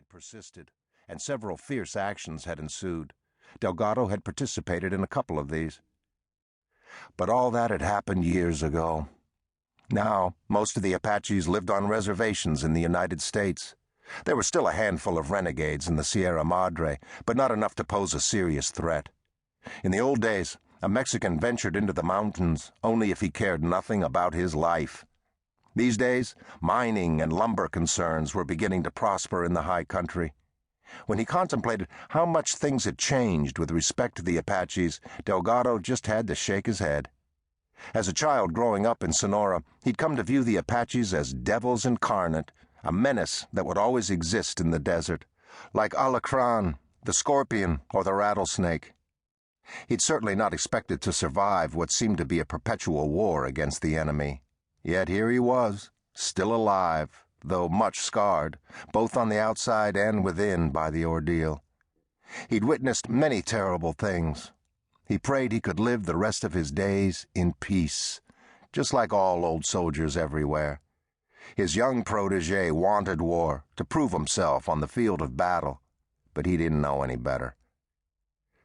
had persisted, and several fierce actions had ensued. Delgado had participated in a couple of these. But all that had happened years ago. Now, most of the Apaches lived on reservations in the United States. There were still a handful of renegades in the Sierra Madre, but not enough to pose a serious threat. In the old days, a Mexican ventured into the mountains only if he cared nothing about his life. These days, mining and lumber concerns were beginning to prosper in the high country. When he contemplated how much things had changed with respect to the Apaches, Delgado just had to shake his head. As a child growing up in Sonora, he'd come to view the Apaches as devils incarnate, a menace that would always exist in the desert, like Alacran, the scorpion, or the rattlesnake. He'd certainly not expected to survive what seemed to be a perpetual war against the enemy. Yet here he was, still alive, though much scarred, both on the outside and within by the ordeal. He'd witnessed many terrible things. He prayed he could live the rest of his days in peace, just like all old soldiers everywhere. His young protege wanted war, to prove himself on the field of battle, but he didn't know any better.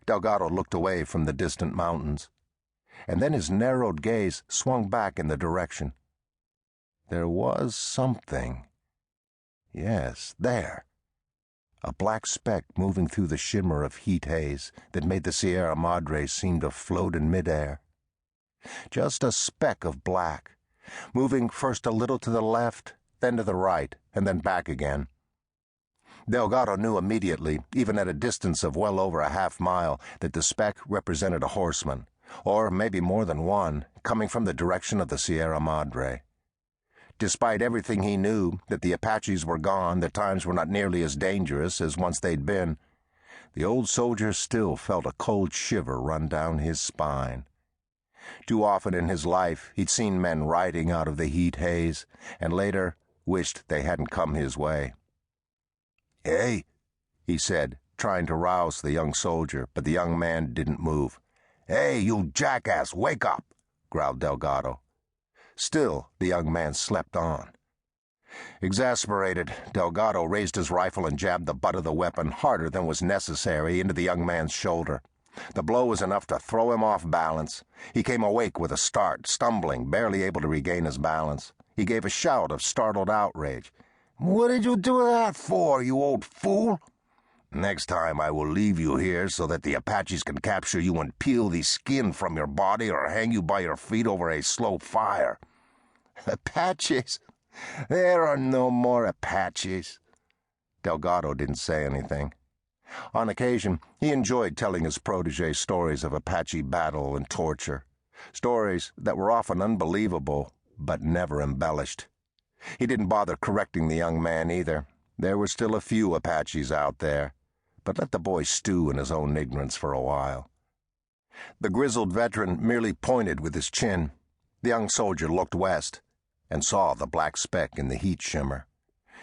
Delgado looked away from the distant mountains, and then his narrowed gaze swung back in the direction. There was something. Yes, there. A black speck moving through the shimmer of heat haze that made the Sierra Madre seem to float in midair. Just a speck of black, moving first a little to the left, then to the right, and then back again. Delgado knew immediately, even at a distance of well over a half-mile, that the speck represented a horseman, or maybe more than one, coming from the direction of the Sierra Madre. Despite everything he knew, that the Apaches were gone, that times were not nearly as dangerous as once they'd been, the old soldier still felt a cold shiver run down his spine. Too often in his life he'd seen men riding out of the heat haze, and later wished they hadn't come his way. "Hey," he said, trying to rouse the young soldier, but the young man didn't move. "Hey, you jackass, wake up," growled Delgado. Still, the young man slept on. Exasperated, Delgado raised his rifle and jabbed the butt of the weapon harder than was necessary into the young man's shoulder. The blow was enough to throw him off balance. He came awake with a start, stumbling, barely able to regain his balance. He gave a shout of startled outrage. "What did you do that for, you old fool?" "Next time I will leave you here so that the Apaches can capture you and peel the skin from your body or hang you by your feet over a slow fire." "Apaches? There are no more Apaches." Delgado didn't say anything. On occasion, he enjoyed telling his protege stories of Apache battle and torture, stories that were often unbelievable but never embellished. He didn't bother correcting the young man either. There were still a few Apaches out there, but let the boy stew in his own ignorance for a while. The grizzled veteran merely pointed with his chin. The young soldier looked west and saw the black speck in the heat shimmer.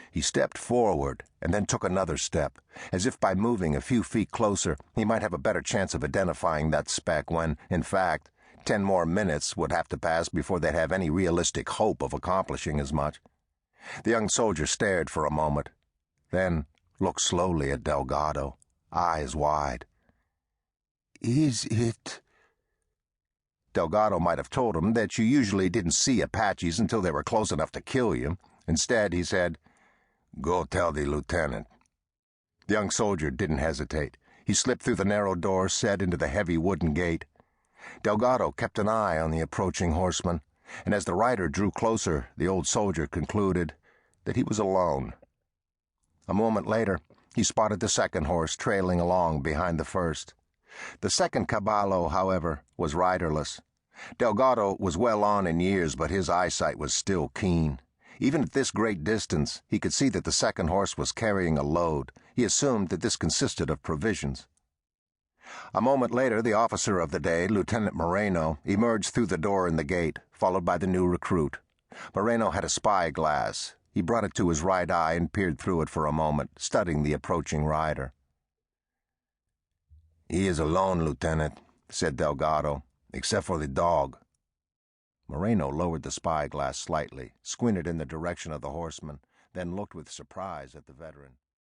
He stepped forward and then took another step, as if by moving a few feet closer he might have a better chance of identifying that speck when, in fact, 10 more minutes would have to pass before they'd have any realistic hope of accomplishing as much. The young soldier stared for a moment, then looked slowly at Delgado, eyes wide. "Is it—" Delgado might have told him that you usually didn't see Apaches until they were close enough to kill you. Instead, he said, "Go tell the lieutenant." The young soldier didn't hesitate. He slipped through the narrow door set into the heavy wooden gate. Delgado kept an eye on the approaching horseman, and as the rider drew closer, the old soldier concluded that he was alone. A moment later, he spotted the second horse trailing along behind the first. The second caballo, however, was riderless. Delgado was well on in years, but his eyesight was still keen. Even at this great distance, he could see that the second horse was carrying a load. He assumed that this consisted of provisions. A moment later, the officer of the day, Lieutenant Moreno, emerged through the door in the gate, followed by the new recruit. Moreno had a spyglass. He brought it to his right eye and peered through it for a moment, studying the approaching rider. "He is alone, Lieutenant," said Delgado, "except for the dog." Moreno lowered the spyglass slightly, squinted in the direction of the horseman, then looked with surprise at the veteran.